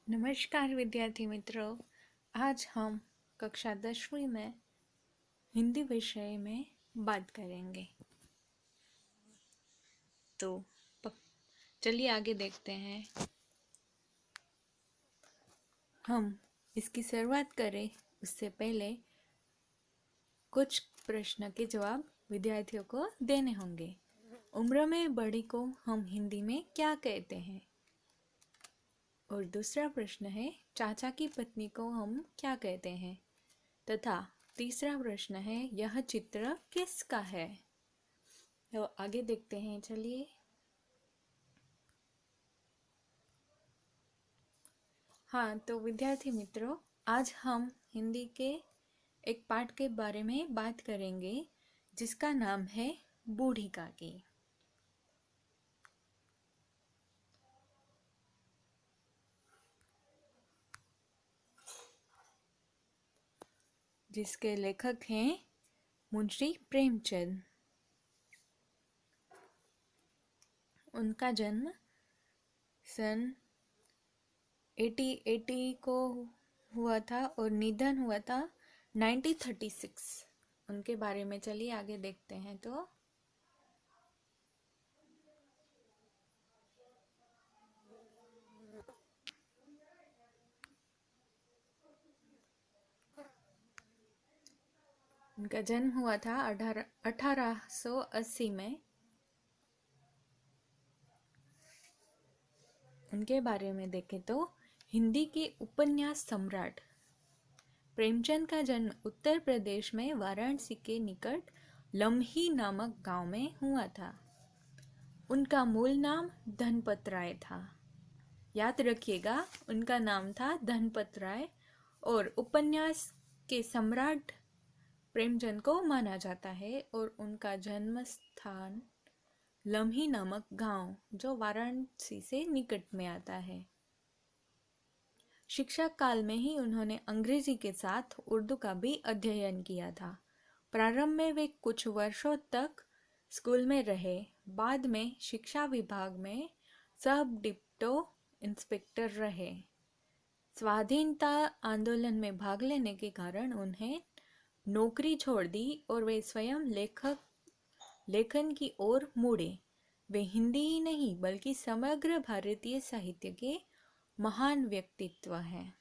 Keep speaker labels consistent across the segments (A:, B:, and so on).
A: नमस्कार विद्यार्थी मित्रों। आज हम कक्षा 10वीं में हिंदी विषय में बात करेंगे। तो चलिए आगे देखते हैं। हम इसकी शुरुआत करें उससे पहले कुछ प्रश्न के जवाब विद्यार्थियों को देने होंगे। उम्र में बड़ी को हम हिंदी में क्या कहते हैं? और दूसरा प्रश्न है, चाचा की पत्नी को हम क्या कहते हैं? तथा तीसरा प्रश्न है, यह चित्र किसका है? तो आगे देखते हैं। चलिए। हाँ, तो विद्यार्थी मित्रों, आज हम हिंदी के एक पाठ के बारे में बात करेंगे जिसका नाम है बूढ़ी काकी। जिसके लेखक हैं मुंशी प्रेमचंद। उनका जन्म सन 1880 को हुआ था और निधन हुआ था 1936। उनके बारे में चलिए आगे देखते हैं। तो उनका जन्म हुआ था 1880 में। उनके बारे में देखें तो हिंदी के उपन्यास सम्राट प्रेमचंद का जन्म उत्तर प्रदेश में वाराणसी के निकट लम्ही नामक गांव में हुआ था। उनका मूल नाम धनपत राय था। याद रखिएगा, उनका नाम था धनपत राय और उपन्यास के सम्राट प्रेमचंद को माना जाता है। और उनका जन्म स्थान लम्ही नामक गांव जो वाराणसी से निकट में आता है। शिक्षा काल में ही उन्होंने अंग्रेजी के साथ उर्दू का भी अध्ययन किया था। प्रारंभ में वे कुछ वर्षों तक स्कूल में रहे। बाद में शिक्षा विभाग में सब डिप्टी इंस्पेक्टर रहे। स्वाधीनता आंदोलन में भाग लेने के कारण उन्हें नौकरी छोड़ दी और वे स्वयं लेखन की ओर मुड़े। वे हिंदी ही नहीं बल्कि समग्र भारतीय साहित्य के महान व्यक्तित्व हैं।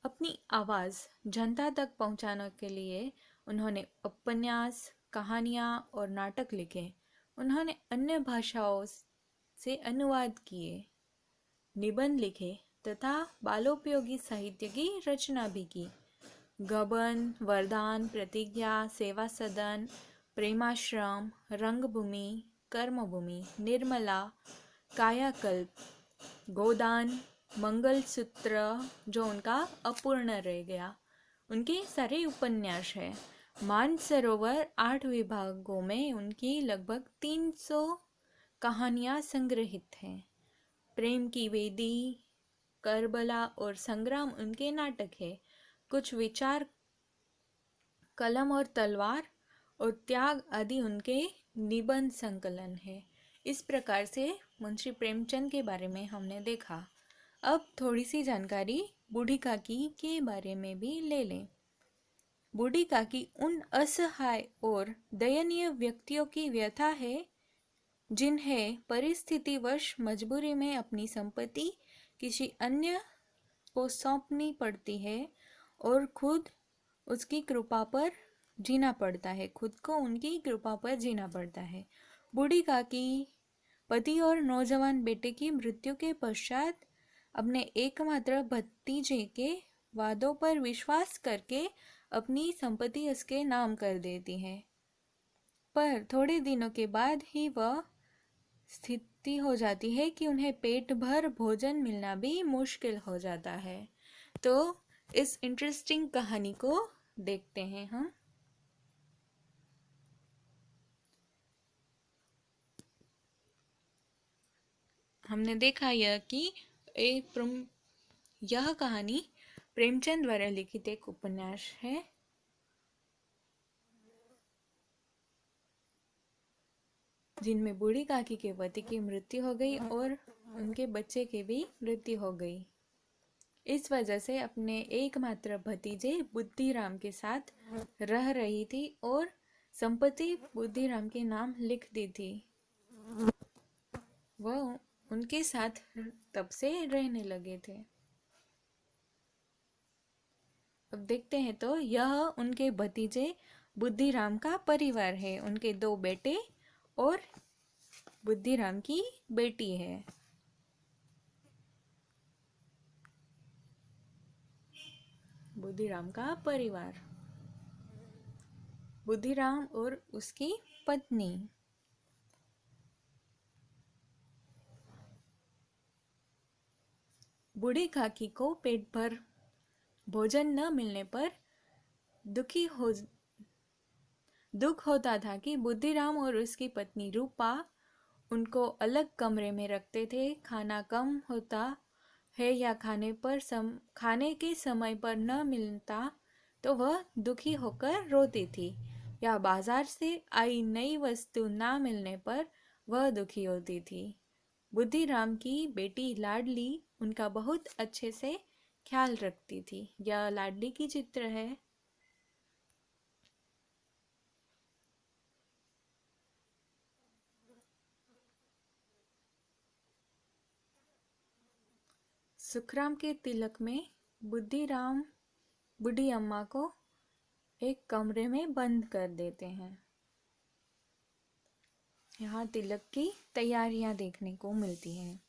A: अपनी आवाज़ जनता तक पहुंचाने के लिए उन्होंने उपन्यास, कहानियाँ और नाटक लिखे। उन्होंने अन्य भाषाओं से अनुवाद किए, निबंध लिखे तथा बालोपयोगी साहित्य की रचना भी की। गबन, वरदान, प्रतिज्ञा, सेवा सदन, प्रेमाश्रम, रंगभूमि, कर्मभूमि, निर्मला, कायाकल्प, गोदान, मंगलसूत्र जो उनका अपूर्ण रह गया, उनके सारे उपन्यास हैं। मानसरोवर 8 विभागों में उनकी लगभग 300 कहानियाँ संग्रहित हैं। प्रेम की वेदी, करबला और संग्राम उनके नाटक है। कुछ विचार, कलम और तलवार और त्याग आदि उनके निबंध संकलन है। इस प्रकार से मुंशी प्रेमचंद के बारे में हमने देखा। अब थोड़ी सी जानकारी बूढ़ी काकी के बारे में भी ले लें। बूढ़ी काकी उन असहाय और दयनीय व्यक्तियों की व्यथा है जिन्हें परिस्थितिवश मजबूरी में अपनी संपत्ति किसी अन्य को सौंपनी पड़ती है और खुद उसकी कृपा पर जीना पड़ता है। खुद को उनकी कृपा पर जीना पड़ता है। बूढ़ी काकी पति और नौजवान बेटे की मृत्यु के पश्चात अपने एकमात्र भतीजे के वादों पर विश्वास करके अपनी संपत्ति उसके नाम कर देती है। पर थोड़े दिनों के बाद ही वह स्थिति हो जाती है कि उन्हें पेट भर भोजन मिलना भी मुश्किल हो जाता है। तो इस इंटरेस्टिंग कहानी को देखते हैं हम। हमने देखा कि यह कहानी प्रेमचंद द्वारा लिखित एक उपन्यास है। जिनमें बूढ़ी काकी के पति की मृत्यु हो गई और उनके बच्चे की भी मृत्यु हो गई। इस वजह से अपने एकमात्र भतीजे बुद्धिराम के साथ रह रही थी और संपत्ति बुद्धिराम के नाम लिख दी थी। वह उनके साथ तब से रहने लगे थे। अब देखते हैं तो यह उनके भतीजे बुद्धिराम का परिवार है। उनके 2 बेटे और बुद्धिराम की बेटी है। बुद्धिराम का परिवार, बुद्धिराम और उसकी पत्नी। बूढ़ी काकी को पेट भर भोजन न मिलने पर दुख होता था कि बुद्धिराम और उसकी पत्नी रूपा उनको अलग कमरे में रखते थे। खाना कम होता है या खाने के समय पर न मिलता तो वह दुखी होकर रोती थी, या बाजार से आई नई वस्तु ना मिलने पर वह दुखी होती थी। बुद्धिराम की बेटी लाडली उनका बहुत अच्छे से ख्याल रखती थी। यह लाडली की चित्र है। सुखराम के तिलक में बुद्धिराम बूढ़ी अम्मा को एक कमरे में बंद कर देते हैं। यहाँ तिलक की तैयारियां देखने को मिलती हैं।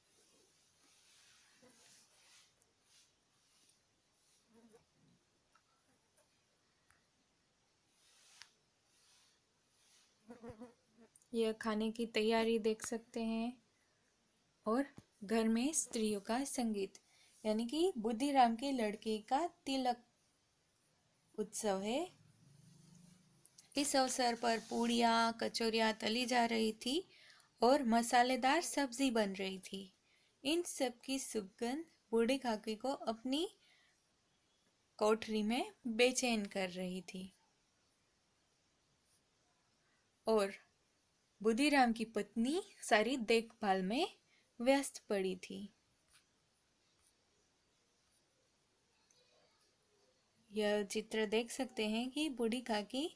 A: यह खाने की तैयारी देख सकते हैं और घर में स्त्रियों का संगीत, यानी कि बुद्धिराम के लड़के का तिलक उत्सव है। इस अवसर पर पूड़ियाँ कचौरियाँ तली जा रही थी और मसालेदार सब्जी बन रही थी। इन सब की सुगंध बूढ़ी काकी को अपनी कोठरी में बेचैन कर रही थी और बुद्धिराम की पत्नी सारी देखभाल में व्यस्त पड़ी थी। यह चित्र देख सकते हैं कि बूढ़ी काकी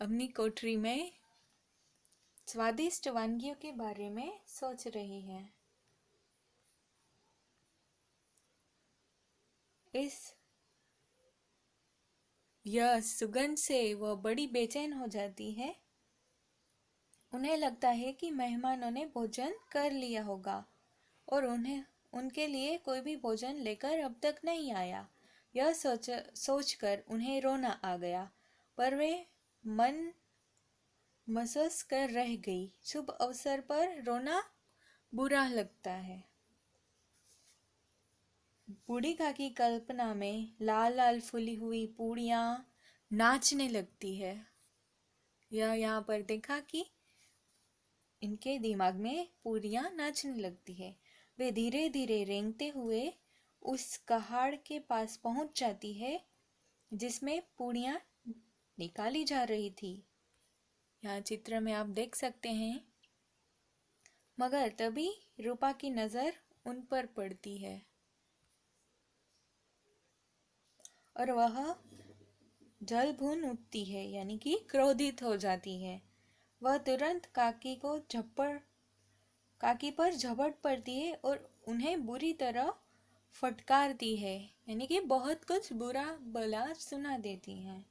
A: अपनी कोठरी में स्वादिष्ट वानगियों के बारे में सोच रही है। यह सुगंध से वह बड़ी बेचैन हो जाती है। उन्हें लगता है कि मेहमानों ने भोजन कर लिया होगा और उनके लिए कोई भी भोजन लेकर अब तक नहीं आया। यह सोचकर उन्हें रोना आ गया, पर वे मन महसूस कर रह गई। शुभ अवसर पर रोना बुरा लगता है। बूढ़ी काकी कल्पना में लाल लाल फूली हुई पूड़ियाँ नाचने लगती है। यह यहाँ पर देखा कि इनके दिमाग में पूड़ियाँ नाचने लगती है। वे धीरे धीरे रेंगते हुए उस कहाड़ के पास पहुंच जाती है जिसमें पूड़ियाँ निकाली जा रही थी। यहाँ चित्र में आप देख सकते हैं। मगर तभी रूपा की नज़र उन पर पड़ती है और वह जल भून उठती है, यानी कि क्रोधित हो जाती है। वह तुरंत काकी पर झपट पड़ती है और उन्हें बुरी तरह फटकारती है, यानी कि बहुत कुछ बुरा भला सुना देती हैं।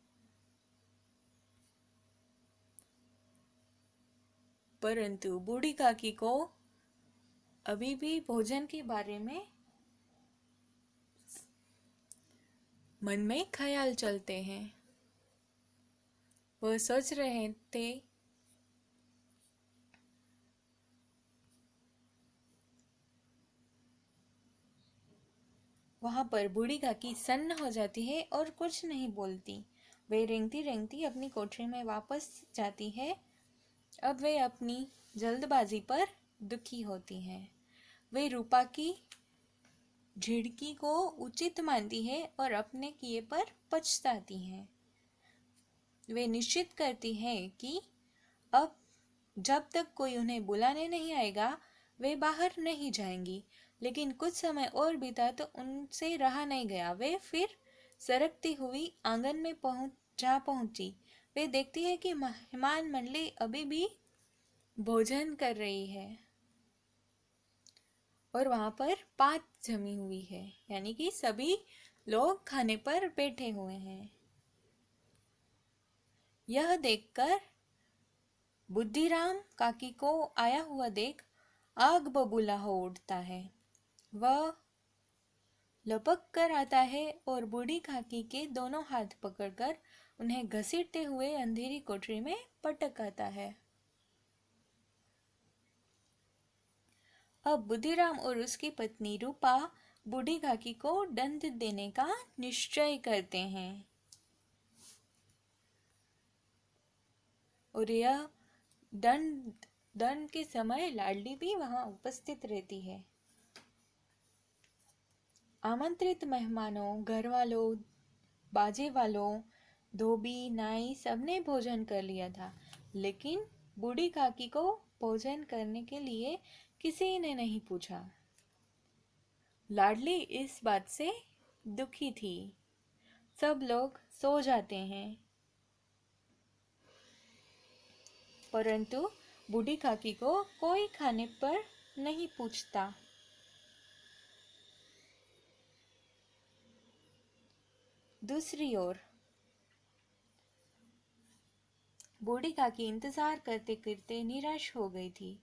A: परंतु बूढ़ी काकी को अभी भी भोजन के बारे में मन में ख्याल चलते हैं। वह सोच रहे थे वहां पर बूढ़ी काकी सन्न हो जाती है और कुछ नहीं बोलती। वे रेंगती रेंगती अपनी कोठरी में वापस जाती है। अब वे अपनी जल्दबाजी पर दुखी होती हैं। वे रूपा की झिड़की को उचित मानती है और अपने किए पर पछताती हैं। वे निश्चित करती हैं कि अब जब तक कोई उन्हें बुलाने नहीं आएगा वे बाहर नहीं जाएंगी। लेकिन कुछ समय और बीता तो उनसे रहा नहीं गया। वे फिर सरकती हुई आंगन में पहुंची। वे देखती है कि मेहमान मंडली अभी भी भोजन कर रही है और वहां पर पात जमी हुई है, यानी कि सभी लोग खाने पर बैठे हुए हैं। यह देखकर बुद्धिराम काकी को आया हुआ देख आग बबूला हो उठता है। वह लपक कर आता है और बूढ़ी काकी के दोनों हाथ पकड़कर उन्हें घसीटते हुए अंधेरी कोठरी में पटक आता है। अब बुद्धिराम और उसकी पत्नी रूपा बूढ़ी काकी को दंड देने का निश्चय करते हैं और यह दंड के समय लाडली भी वहां उपस्थित रहती है। आमंत्रित मेहमानों, घर वालों, बाजे वालों, धोबी, नाई सबने भोजन कर लिया था, लेकिन बूढ़ी काकी को भोजन करने के लिए किसी ने नहीं पूछा। लाडली इस बात से दुखी थी। सब लोग सो जाते हैं, परंतु बूढ़ी काकी को कोई खाने पर नहीं पूछता। दूसरी ओर बूढ़ी काकी इंतजार करते करते निराश हो गई थी।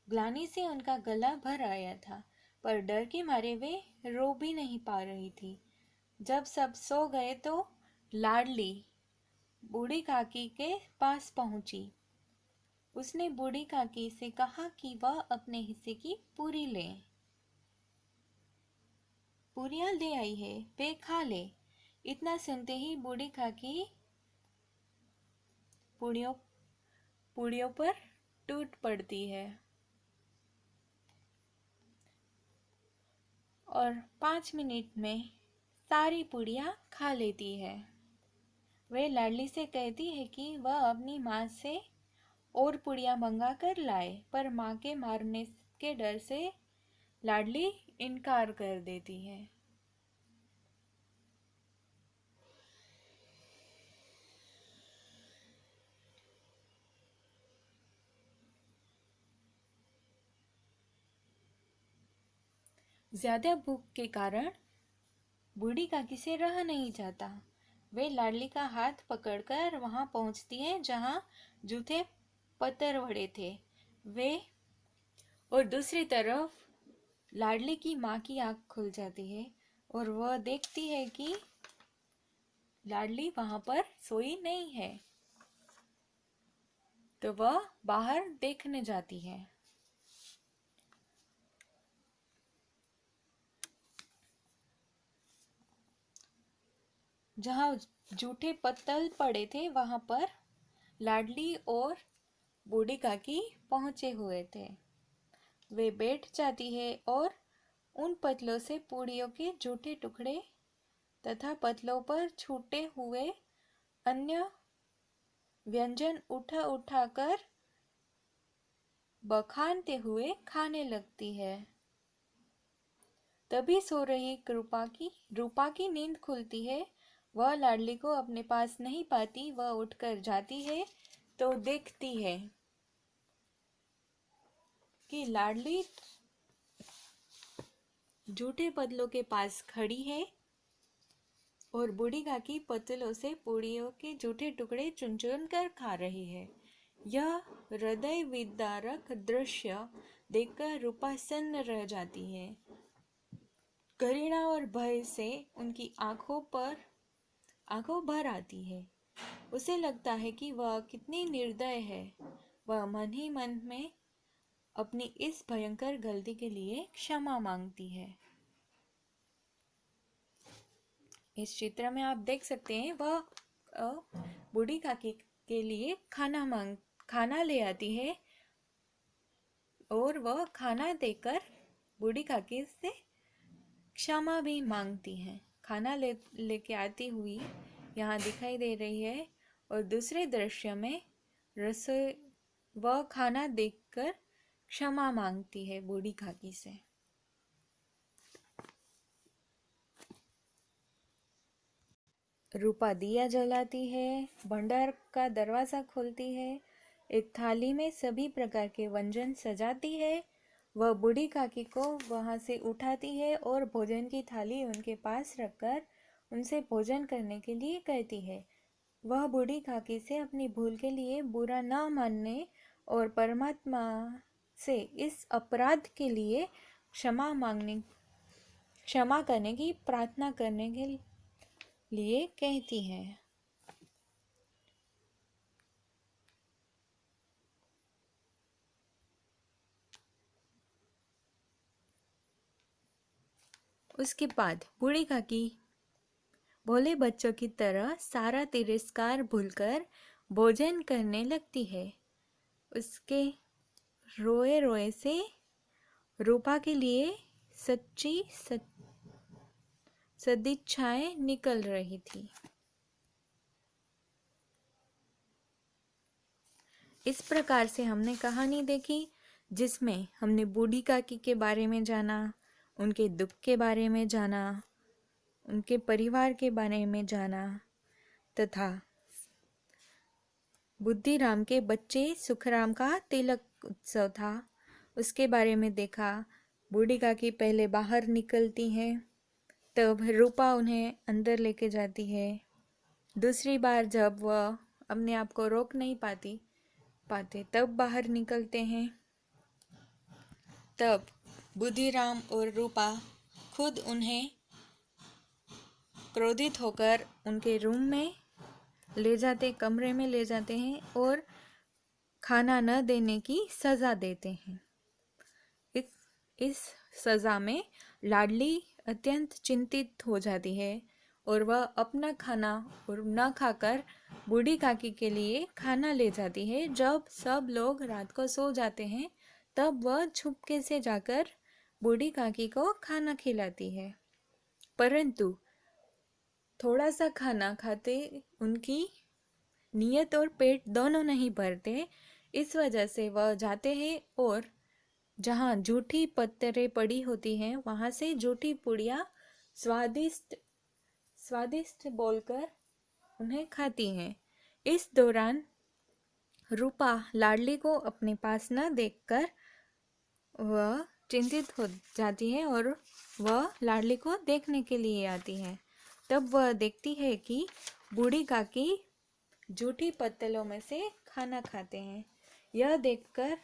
A: ग्लानि से उनका गला भर आया था, पर डर के मारे वे रो भी नहीं पा रही थी। जब सब सो गए तो लाडली बूढ़ी काकी के पास पहुंची। उसने बूढ़ी काकी से कहा कि वह अपने हिस्से की पूरी ले। पूरियां ले आई है, वे खा ले। इतना सुनते ही बूढ़ी काकी पूड़ियों पर टूट पड़ती है और 5 मिनट में सारी पूड़ियाँ खा लेती है। वे लाडली से कहती है कि वह अपनी माँ से और पूड़ियाँ मंगा कर लाए, पर माँ के मारने के डर से लाडली इनकार कर देती है। ज्यादा भूख के कारण बूढ़ी काकी से रहा नहीं जाता। वे लाडली का हाथ पकड़कर वहां पहुंचती है जहां जूठे पत्थर पड़े थे। वे और दूसरी तरफ लाडली की माँ की आंख खुल जाती है और वह देखती है कि लाडली वहां पर सोई नहीं है, तो वह बाहर देखने जाती है। जहां जूठे पत्तल पड़े थे वहां पर लाडली और बूढ़ी काकी पहुंचे हुए थे। वे बैठ जाती है और उन पतलों से पूड़ियों के जूठे टुकड़े तथा पतलों पर छूटे हुए अन्य व्यंजन उठा कर बखानते हुए खाने लगती है। तभी सो रही रूपा की नींद खुलती है। वह लाडली को अपने पास नहीं पाती। वह उठकर जाती है तो देखती है कि लाडली जूठे पतलों के पास खड़ी है और बूढ़ी काकी पतलों से पूड़ियों के जूठे टुकड़े चुन चुन कर खा रही है। यह हृदय विदारक दृश्य देखकर रूपा सन्न रह जाती है। घृणा और भय से उनकी आंखों भर आती है। उसे लगता है कि वह कितनी निर्दय है। वह मन ही मन में अपनी इस भयंकर गलती के लिए क्षमा मांगती है। इस चित्र में आप देख सकते हैं वह बूढ़ी काकी के लिए खाना ले आती है और वह खाना देकर बूढ़ी काकी से क्षमा भी मांगती है। खाना लेके आती हुई यहाँ दिखाई दे रही है और दूसरे दृश्य में रसोई वह खाना देखकर क्षमा मांगती है बूढ़ी काकी से। रूपा दिया जलाती है, भंडार का दरवाजा खोलती है, एक थाली में सभी प्रकार के व्यंजन सजाती है। वह बूढ़ी काकी को वहां से उठाती है और भोजन की थाली उनके पास रखकर उनसे भोजन करने के लिए कहती है। वह बूढ़ी काकी से अपनी भूल के लिए बुरा न मानने और परमात्मा से इस अपराध के लिए क्षमा करने की प्रार्थना करने के लिए कहती है। उसके बाद बूढ़ी काकी भोले बच्चों की तरह सारा तिरस्कार भूलकर भोजन करने लगती है। उसके रोए रोए से रूपा के लिए सच्ची सदिच्छाएं निकल रही थी। इस प्रकार से हमने कहानी देखी जिसमें हमने बूढ़ी काकी के बारे में जाना, उनके दुख के बारे में जाना, उनके परिवार के बारे में जाना तथा बुद्धिराम के बच्चे सुखराम का तिलक उत्सव था उसके बारे में देखा। बूढ़ी काकी पहले बाहर निकलती हैं, तब रूपा उन्हें अंदर लेके जाती है। दूसरी बार जब वह अपने आप को रोक नहीं पाते तब बाहर निकलते हैं। तब बुद्धिराम और रूपा खुद उन्हें क्रोधित होकर उनके रूम में कमरे में ले जाते हैं और खाना न देने की सजा देते हैं। इस सजा में लाडली अत्यंत चिंतित हो जाती है और वह अपना खाना और न खाकर बूढ़ी काकी के लिए खाना ले जाती है। जब सब लोग रात को सो जाते हैं तब वह छुपके से जाकर बूढ़ी काकी को खाना खिलाती है, परंतु थोड़ा सा खाना खाते उनकी नीयत और पेट दोनों नहीं भरते। इस वजह से वह जाते हैं और जहाँ जूठी पत्थरें पड़ी होती हैं वहाँ से जूठी पुड़िया स्वादिष्ट बोलकर उन्हें खाती हैं। इस दौरान रूपा लाडली को अपने पास न देखकर वह चिंतित हो जाती है और वह लाडली को देखने के लिए आती है। तब वह देखती है कि बूढ़ी काकी जूठी पत्तलों में से खाना खाते हैं। यह देखकर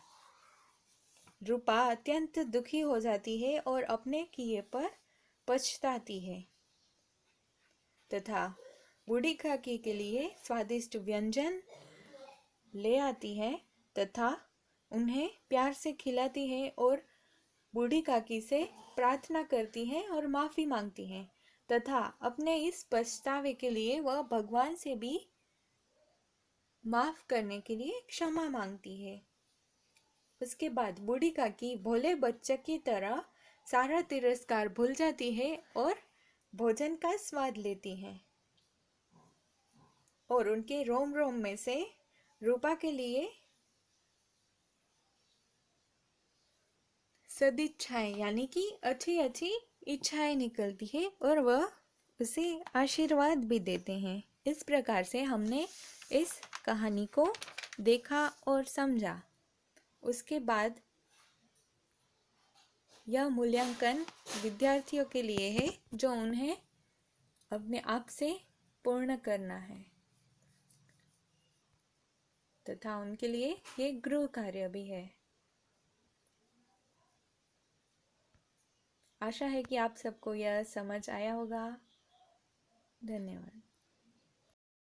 A: रूपा अत्यंत दुखी हो जाती है और अपने किए पर पछताती है तथा बूढ़ी काकी के लिए स्वादिष्ट व्यंजन ले आती है तथा उन्हें प्यार से खिलाती है और बूढ़ी काकी से प्रार्थना करती है और माफी मांगती है तथा अपने इस पछतावे के लिए वह भगवान से भी माफ करने के लिए क्षमा मांगती है। उसके बाद बूढ़ी काकी भोले बच्चे की तरह सारा तिरस्कार भूल जाती है और भोजन का स्वाद लेती है और उनके रोम रोम में से रूपा के लिए सदिच्छाएं यानी कि अच्छी अच्छी इच्छाएं निकलती है और वह उसे आशीर्वाद भी देते हैं। इस प्रकार से हमने इस कहानी को देखा और समझा। उसके बाद यह मूल्यांकन विद्यार्थियों के लिए है जो उन्हें अपने आप से पूर्ण करना है तथा उनके लिए ये गृह कार्य भी है। आशा है कि आप सबको यह समझ आया होगा। धन्यवाद।